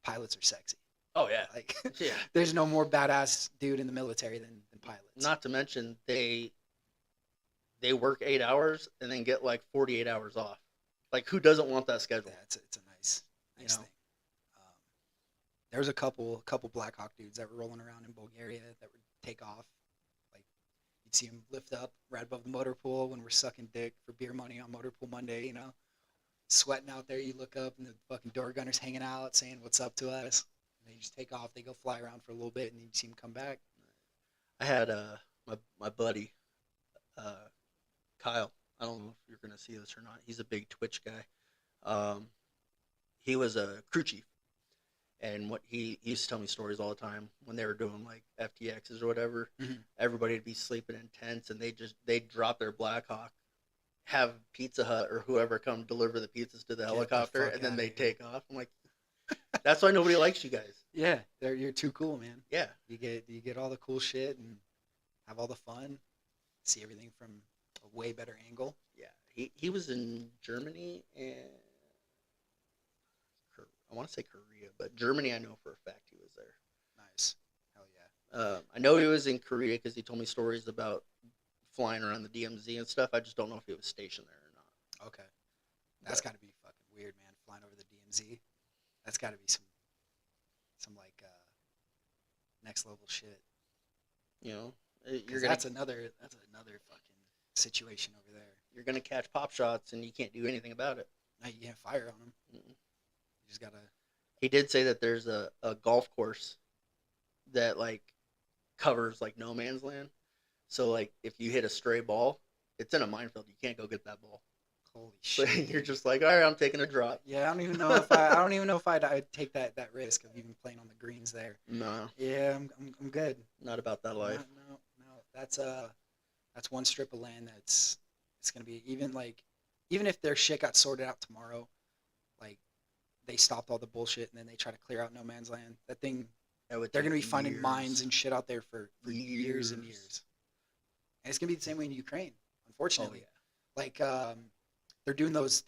pilots are sexy. Oh yeah, Like yeah. there's no more badass dude in the military than pilots. Not to mention they work 8 hours and then get like 48 hours off. Like who doesn't want that schedule? Yeah, it's a nice You know? thing. There was a couple Black Hawk dudes that were rolling around in Bulgaria that would take off. Like you'd see them lift up right above the motor pool when we're sucking dick for beer money on Motor Pool Monday. You know, sweating out there. You look up and the fucking door gunner's hanging out saying "What's up" to us. And they just take off. They go fly around for a little bit and then you see them come back. I had my buddy Kyle. I don't know if you're gonna see this or not. He's a big Twitch guy. He was a crew chief, and what he used to tell me stories all the time when they were doing like FTXs or whatever. Mhm. Everybody would be sleeping in tents, and they'd drop their Blackhawk, have Pizza Hut or whoever come deliver the pizzas to the the helicopter, fuck and then outta they here. take off. I'm like, that's why nobody likes you guys. Yeah, you're too cool, man. Yeah, You get all the cool shit and have all the fun. See everything from a way better angle. yeah. He was in Germany and I want to say Korea, but Germany I know for a fact he was there. Nice. Hell yeah. I know he was in Korea because he told me stories about flying around the DMZ and stuff. I just don't know if he was stationed there or not. Okay. That's But- got to be fucking weird, man. Flying over the DMZ. That's got to be some like next level shit. You know, 'Cause you're gonna that's another fucking situation over there. you're gonna catch pop shots and you can't do anything about it. Now you can't fire on them. Mm-mm. You just gotta. He did say that there's a golf course that like covers like no man's land. So like if you hit a stray ball, it's in a minefield. You can't go get that ball. Holy So shit. you're just like, all right, I'm taking a drop. Yeah, I don't even know if I don't even know if I'd take that risk of even playing on the greens there. No, Yeah, I'm good. not about that life. No. That's one strip of land it's gonna be even if their shit got sorted out tomorrow, like they stopped all the bullshit and then they try to clear out no man's land. That thing That would they're take gonna be finding years. mines and shit out there for years and Years. years. And it's gonna be the same way in Ukraine, Oh unfortunately. yeah. Like they're doing those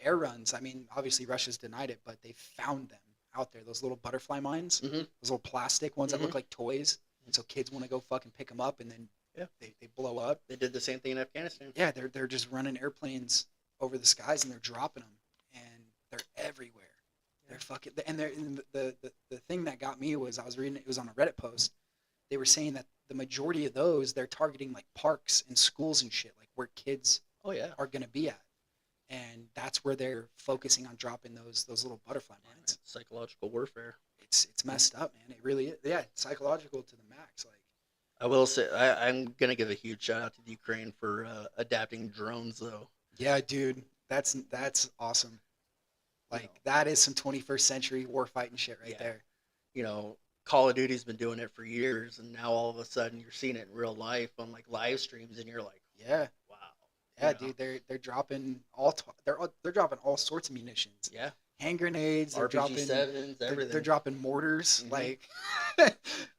air runs. I mean, obviously Russia's denied it, but they found them out there. Those little butterfly mines, Mhm. those little plastic ones that Mhm. look like toys, and so kids want to go fucking pick them up, and then Yeah. they blow up. They did the same thing in Afghanistan. Yeah, they're just running airplanes over the skies and they're dropping them, and they're everywhere. They're fucking and the thing that got me was I was reading it was on a Reddit post. They were saying that the majority of those they're targeting like parks and schools and shit, like where kids Oh yeah. are gonna be at, and that's where they're focusing on dropping those little butterfly mines. Psychological warfare. It's messed up, man. It really is. Yeah, it's psychological to the max. Like I will say I'm gonna give a huge shout out to the Ukraine for adapting drones though. yeah, dude, that's awesome. Like You know. that is some 21st century war fighting shit right Yeah. there. You know, Call of Duty's been doing it for years, and now all of a sudden you're seeing it in real life on like live streams, and you're like, Yeah, wow. yeah, You know? dude. They're dropping they're dropping all sorts of munitions, Yeah. hand grenades. They're RPG dropping sevens, everything. They're dropping mortars. Mhm. Like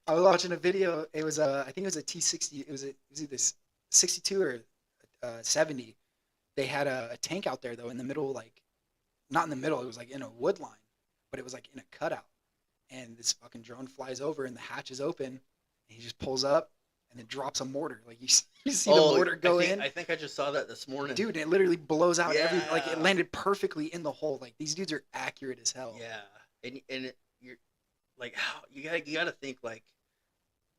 I was watching a video. It was I think it was a T60. It was either 62 or 70. They had a tank out there though in the middle, like not in the middle. It was like in a wood line, but it was like in a cutout. And this fucking drone flies over and the hatch is open. And he just pulls up and then drops a mortar. Like you see the mortar go in. I think I just saw that this morning. Dude, it literally blows out like it Yeah. landed perfectly in the hole. Like these dudes are accurate as hell. Yeah, you're like how you gotta think like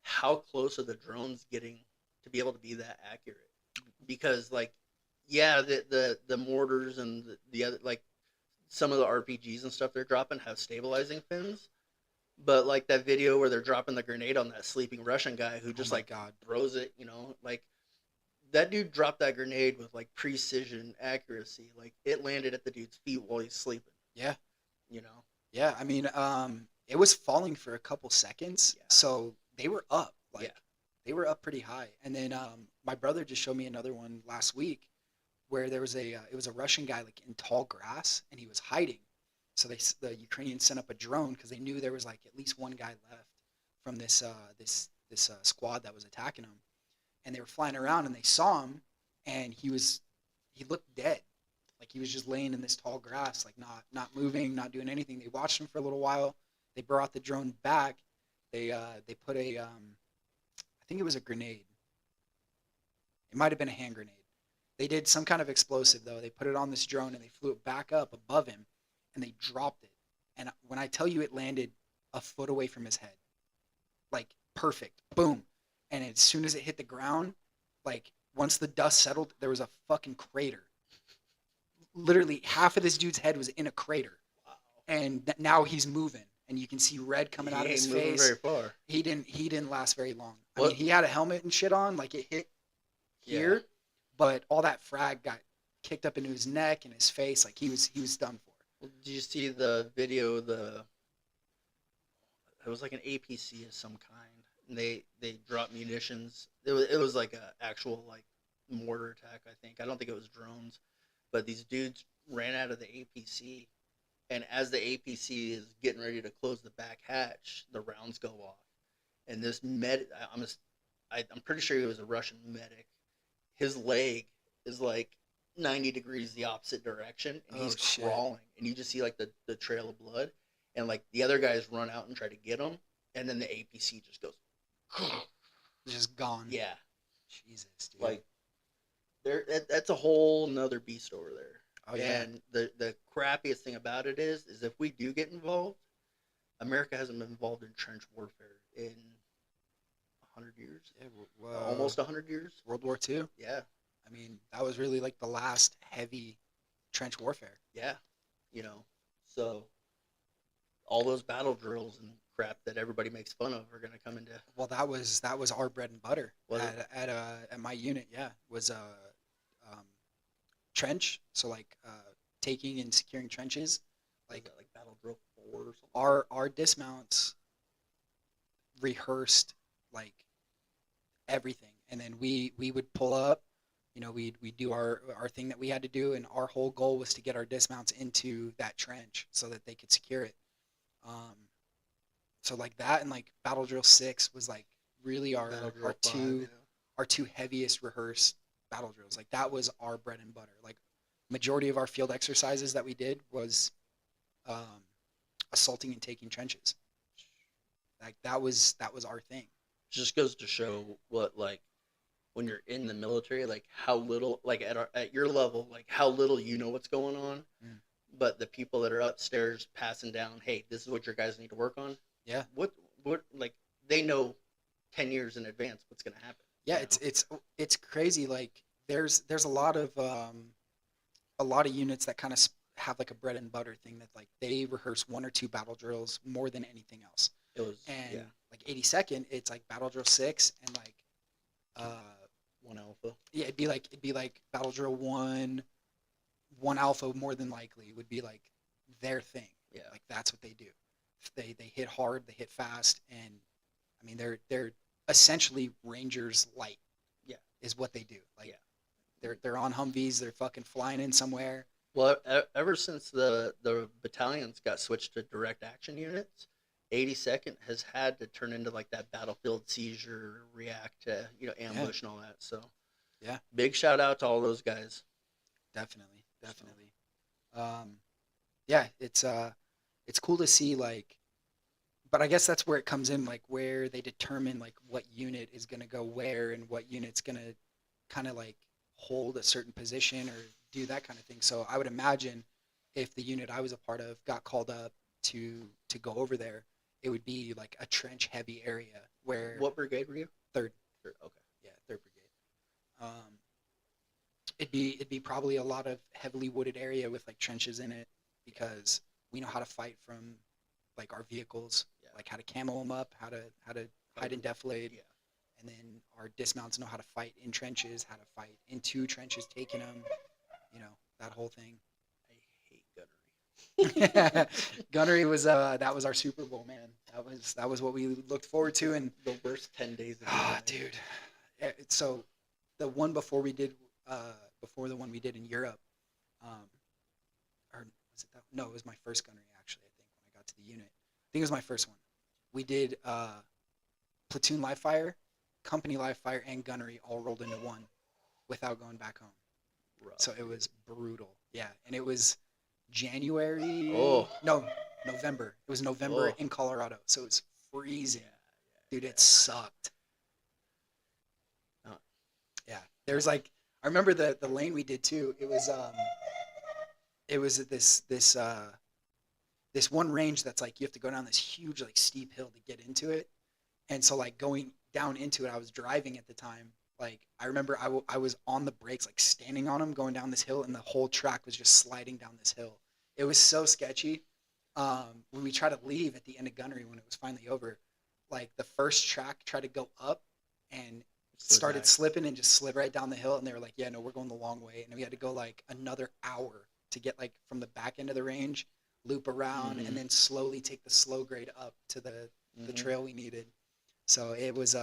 how close are the drones getting to be able to be that accurate? Because like yeah, the mortars and the other like some of the RPGs and stuff they're dropping have stabilizing fins, but like that video where they're dropping the grenade on that sleeping Russian guy who just my like God. throws it, like that dude dropped that grenade with like precision accuracy. Like it landed at the dude's feet while he's sleeping. Yeah. You know. Yeah. I mean, it was falling for a couple seconds, Yeah. so they were up. Like Yeah. they were up pretty high. And then my brother just showed me another one last week where there was it was a Russian guy like in tall grass and he was hiding. So the Ukrainians sent up a drone because they knew there was like at least one guy left from this squad that was attacking him, and they were flying around and they saw him, and he looked dead, like he was just laying in this tall grass, like not moving, not doing anything. They watched him for a little while. They brought the drone back. They put I think it was a grenade. It might have been a hand grenade. They did some kind of explosive though. They put it on this drone and they flew it back up above him, and they dropped it. And when I tell you it landed a foot away from his head, like perfect, boom. And as soon as it hit the ground, like once the dust settled, there was a fucking crater. Literally half of this dude's head was in a crater, Wow. and now he's moving, and you can see red coming out of his He ain't moving face. very far. He didn't last very long. I What? mean, he had a helmet and shit on, like it hit here, Yeah. but all that frag got kicked up into his neck and his face, like he was done for. Well, did you see the video? It was like an APC of some kind, and they dropped munitions. It was like a actual like mortar attack. I think I don't think it was drones, but these dudes ran out of the APC, and as the APC is getting ready to close the back hatch, the rounds go off, and this I'm pretty sure he was a Russian medic. His leg is like 90 degrees the opposite direction, and he's shit. crawling, and you just see like the trail of blood, and like the other guys run out and try to get him, and then the APC just goes Just gone. yeah, Jesus, dude. like that's a whole nother beast over there. Oh yeah. And the crappiest thing about it is if we do get involved, America hasn't been involved in trench warfare in 100 years, Yeah, almost 100 years. World War II. Yeah, I mean, that was really like the last heavy trench warfare. yeah, so all those battle drills and crap that everybody makes fun of are gonna come into. Well, that was our bread and butter Was it? at my unit. Yeah, was trench. So like taking and securing trenches. Like battle drill 4 or something. Our dismounts rehearsed like everything, and then we would pull up. We'd do our thing that we had to do, and our whole goal was to get our dismounts into that trench so that they could secure it. So like that, and like Battle Drill 6 was like really our Battle drill our 5, two yeah. our two heaviest rehearsed battle drills. Like that was our bread and butter. Like majority of our field exercises that we did was assaulting and taking trenches. Like that was our thing. Just goes to show what like when you're in the military, like how little like at your level, like how little you know what's going on. Mm. But the people that are upstairs passing down, hey, this is what your guys need to work on. Yeah. What like they know 10 years in advance what's gonna happen. Yeah, you know? it's crazy. Like there's a lot of units that kind of have like a bread and butter thing that like they rehearse one or two battle drills more than anything else. It was And yeah, like 82nd, it's like battle drill 6 and like 1 alpha. yeah, it'd be like battle drill 1 alpha more than likely would be like their thing. Yeah. Like that's what they do. They hit hard, they hit fast, and I mean they're essentially Rangers light. Yeah. Is what they do. Like Yeah. they're on Humvees, they're fucking flying in somewhere. Well, ever since the battalions got switched to direct action units, 82nd has had to turn into like that battlefield seizure, react to ambush and all that. So Yeah. big shout out to all those guys. Definitely. Yeah, it's cool to see like but I guess that's where it comes in, like where they determine like what unit is going to go where and what unit's going to kind of like hold a certain position or do that kind of thing. So I would imagine if the unit I was a part of got called up to go over there, it would be like a trench heavy area where What brigade were you? third, Third. Okay. yeah, third brigade. It'd be probably a lot of heavily wooded area with like trenches in it because we know how to fight from like our vehicles, Yeah. like how to camo them up, how to hide and deflate, Yeah. and then our dismounts know how to fight in trenches, how to fight into trenches, taking them, that whole thing. I hate gunnery. Gunnery was that was our Super Bowl, man. That was what we looked forward to, and the worst 10 days of ah, your life. dude. So the one before the one we did in Europe, or was it that? No, it was my first gunnery actually. I think when I got to the unit, I think it was my first one. We did platoon live fire, company live fire, and gunnery all rolled into one, without going back home. Rough, So it dude. was brutal. Yeah, and it was January. Oh. No, November. It was November Oh. in Colorado, so it was freezing. Yeah, Dude, it sucked. Oh. Yeah, there's like I remember the lane we did too. It was this one range that's like you have to go down this huge like steep hill to get into it, and so like going down into it, I was driving at the time. Like I remember I was on the brakes, like standing on them, going down this hill, and the whole track was just sliding down this hill. It was so sketchy. When we tried to leave at the end of gunnery when it was finally over, like the first track tried to go up and started slipping and just slid right down the hill, and they were like, yeah, no, we're going the long way, and we had to go like another hour to get like from the back end of the range, loop around, Mhm. and then slowly take the slow grade up to the Mhm. trail we needed. So it was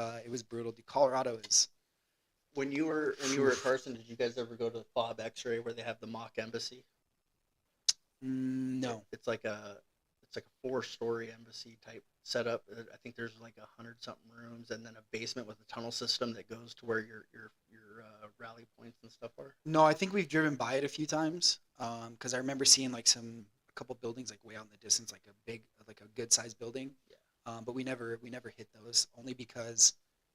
brutal. Colorado is When you were at Carson, did you guys ever go to Fob X-Ray where they have the mock embassy? no. It's like a 4-story embassy type setup. I think there's like 100-something rooms, and then a basement with a tunnel system that goes to where your rally points and stuff are. No, I think we've driven by it a few times. Because I remember seeing like a couple buildings like way out in the distance, like a good sized building. Yeah. But we never hit those only because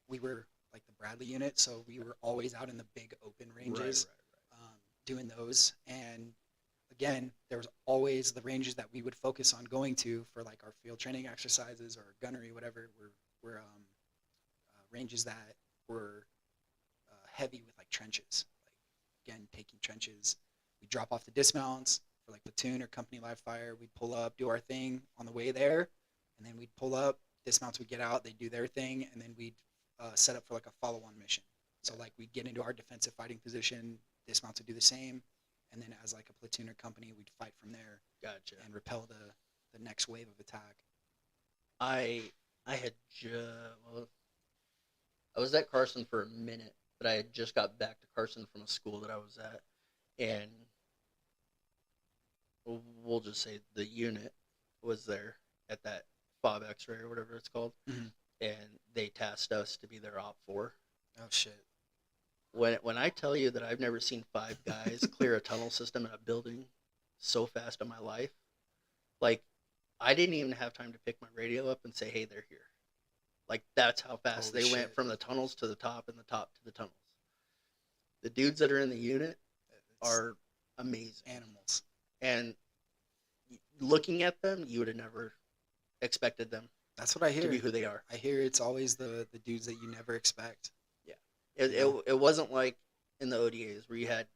we were like the Bradley unit, so we were always out in the big open ranges, doing those. And again, there was always the ranges that we would focus on going to for like our field training exercises or gunnery, whatever, were ranges that were heavy with like trenches. Like again, taking trenches, we drop off the dismounts for like platoon or company live fire. We'd pull up, do our thing on the way there, and then we'd pull up. Dismounts would get out, they'd do their thing, and then we'd set up for like a follow-on mission. So like we'd get into our defensive fighting position, dismounts would do the same, and then as like a platoon or company, we'd fight from there. Gotcha. And repel the next wave of attack. I had well, I was at Carson for a minute, but I had just got back to Carson from a school that I was at, and we'll just say the unit was there at that Fob X-Ray or whatever it's called, Mhm. and they tasked us to be their Op 4. Oh shit. When I tell you that I've never seen 5 guys clear a tunnel system in a building so fast in my life, like I didn't even have time to pick my radio up and say, "Hey, they're here." Like that's how fast Holy they went shit. from the tunnels to the top and the top to the tunnels. The dudes that are in the unit It's are amazing. animals. And looking at them, you would have never expected them That's what I to hear. be who they are. I hear it's always the dudes that you never expect. It wasn't like in the ODAs where you had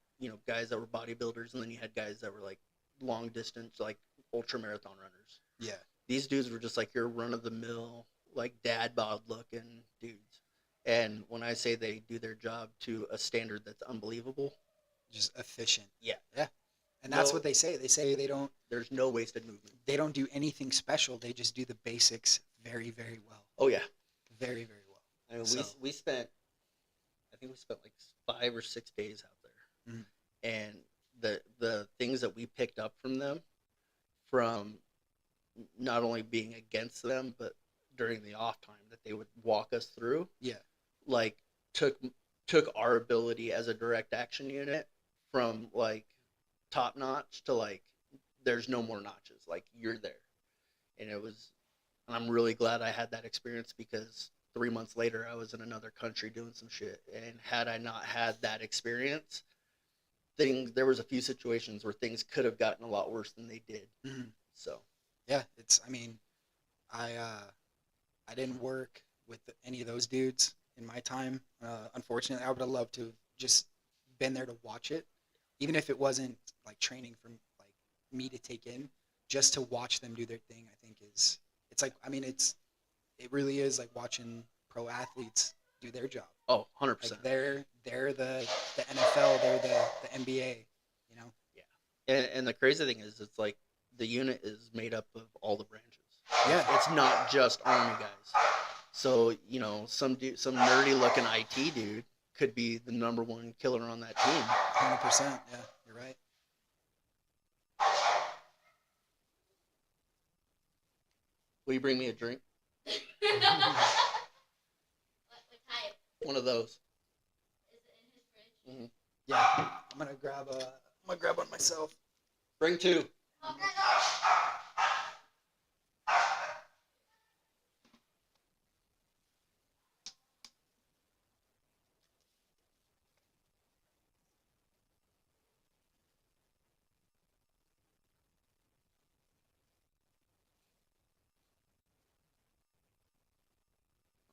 guys that were bodybuilders and then you had guys that were like long distance like ultra marathon runners. Yeah. These dudes were just like your run of the mill like dad bod looking dudes. And when I say they do their job to a standard that's unbelievable, Just efficient. Yeah. Yeah. And that's No- what they say. They say there's no wasted movement. they don't do anything special. They just do the basics very, very well. Oh yeah. Very, very well. I mean, So- we spent, I think we spent like 5 or 6 days out there, Mhm. and the things that we picked up from them, from not only being against them, but during the off time that they would walk us through, Yeah. like took our ability as a direct action unit from like top notch to like there's no more notches, like you're there, and it was And I'm really glad I had that experience because 3 months later, I was in another country doing some shit. And had I not had that experience, there was a few situations where things could have gotten a lot worse than they did. Mhm. So Yeah, I mean, I didn't work with any of those dudes in my time. Unfortunately, I would have loved to have just been there to watch it, even if it wasn't like training for like me to take in. Just to watch them do their thing, I think it's like, I mean, it really is like watching pro athletes do their job. 100%. Like they're the NFL, they're the NBA, you know. Yeah. And the crazy thing is, it's like the unit is made up of all the branches. Yeah, It's not just Army guys. So, some some nerdy looking IT dude could be the number one killer on that team. 100%. Yeah, you're right. Will you bring me a drink? What type? One of those. Is it in his fridge? Mhm. Yeah, I'm gonna grab one myself. Bring two. Oh,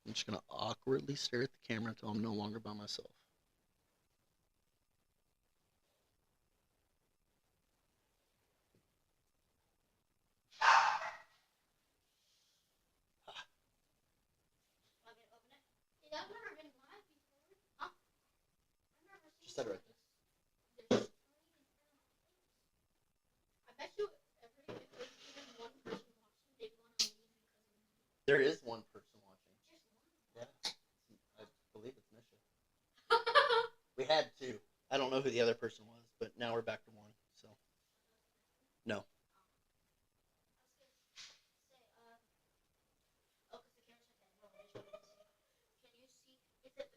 I'm just gonna awkwardly stare at the camera until I'm no longer by myself. want me to open it? Yeah, I've never been live before. Huh? I've never seen Just set it right there. There's I bet you if there's even one person watching, they'd want to leave because of me. There is one person watching. Just Yeah, I believe it's Misha. We had two. I don't know who the other person was, but now we're back to one. So no, oh, because the camera's like that. No, can you see? Is it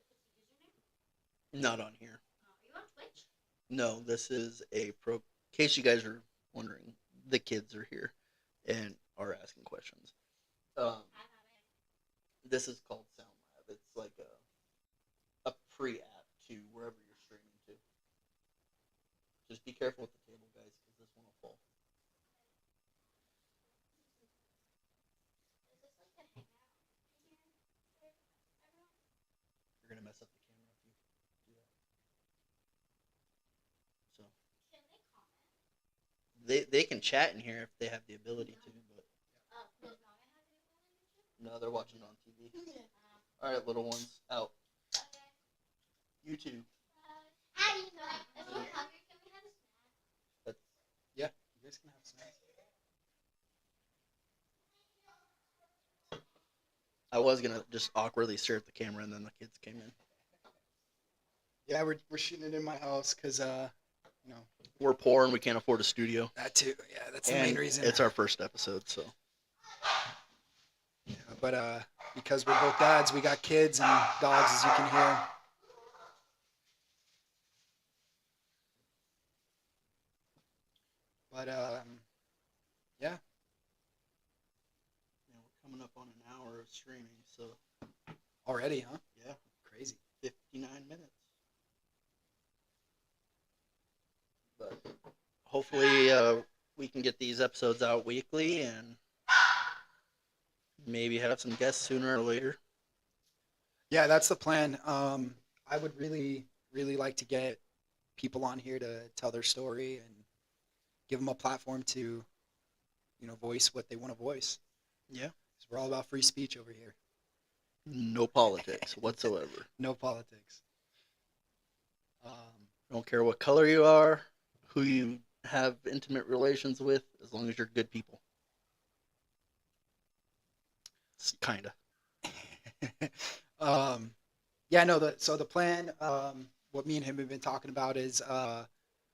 the username? not on here. Are you on Twitch? No, this is a pro. In case you guys are wondering, the kids are here and are asking questions. This is called SoundLab. It's like a pre-app to wherever you're streaming to. Just be careful with the table, guys, because this one will fall. Is this like a hangout here for everyone? You're gonna mess up the camera if you do that. So Can they comment? they can chat in here if they have the ability to, but Does Naga have any comment? no, they're watching it on TV. Yeah. All right, little ones, out. Okay. You too. How do you know? If we're hungry, can we have a snack? That's Yeah, you guys can have snacks. I was gonna just awkwardly stare at the camera, and then the kids came in. Yeah, we're shooting it in my house because you know, We're poor and we can't afford a studio. that too. Yeah, that's the And main reason. it's our first episode, so Yeah, but because we're both dads, we got kids and dogs, as you can hear. But yeah, we're coming up on an hour of streaming, so already, huh? yeah, Crazy. 59 minutes. But hopefully, we can get these episodes out weekly and maybe have some guests sooner or later. Yeah, that's the plan. I would really, really like to get people on here to tell their story and give them a platform to, voice what they want to voice. Yeah. 'Cause we're all about free speech over here. No politics whatsoever. No politics. Don't care what color you are, who you have intimate relations with, as long as you're good people. Kinda. Yeah, no. So the plan, what me and him have been talking about is,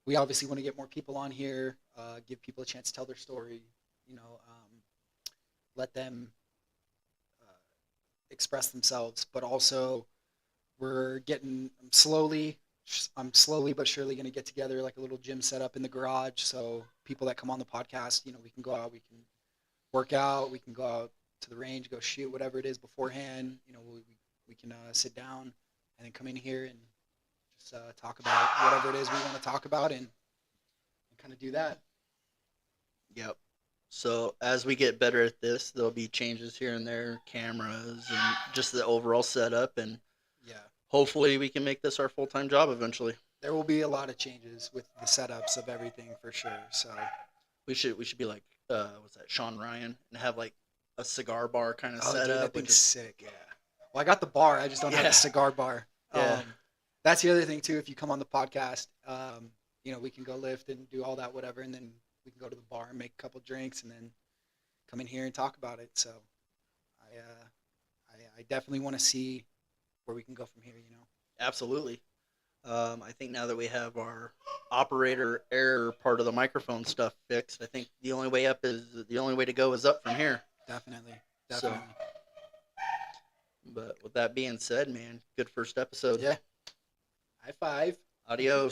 we obviously want to get more people on here, give people a chance to tell their story, let them express themselves, but also we're getting I'm slowly but surely going to get together like a little gym setup in the garage. So people that come on the podcast, we can go out, we can work out, we can go out, to the range, go shoot whatever it is beforehand. You know, we can sit down and then come in here and just talk about whatever it is we want to talk about and kind of do that. Yep. So as we get better at this, there'll be changes here and there, cameras and just the overall setup, and Yeah, hopefully we can make this our full-time job eventually. there will be a lot of changes with the setups of everything for sure. So We should be like what's that, Sean Ryan, and have like a cigar bar kind of oh, set dude, up. that with thing's just- sick. Yeah. Well, I got the bar. I just don't have Yeah. the cigar bar. Yeah. That's the other thing too. If you come on the podcast, you know, we can go lift and do all that, whatever, and then we can go to the bar and make a couple drinks, and then come in here and talk about it. So, I definitely want to see where we can go from here. You know. Absolutely. I think now that we have our operator error part of the microphone stuff fixed, I think the only way to go is up from here. Definitely. So- Definitely. But with that being said, man, good first episode. Yeah. High five. Adios.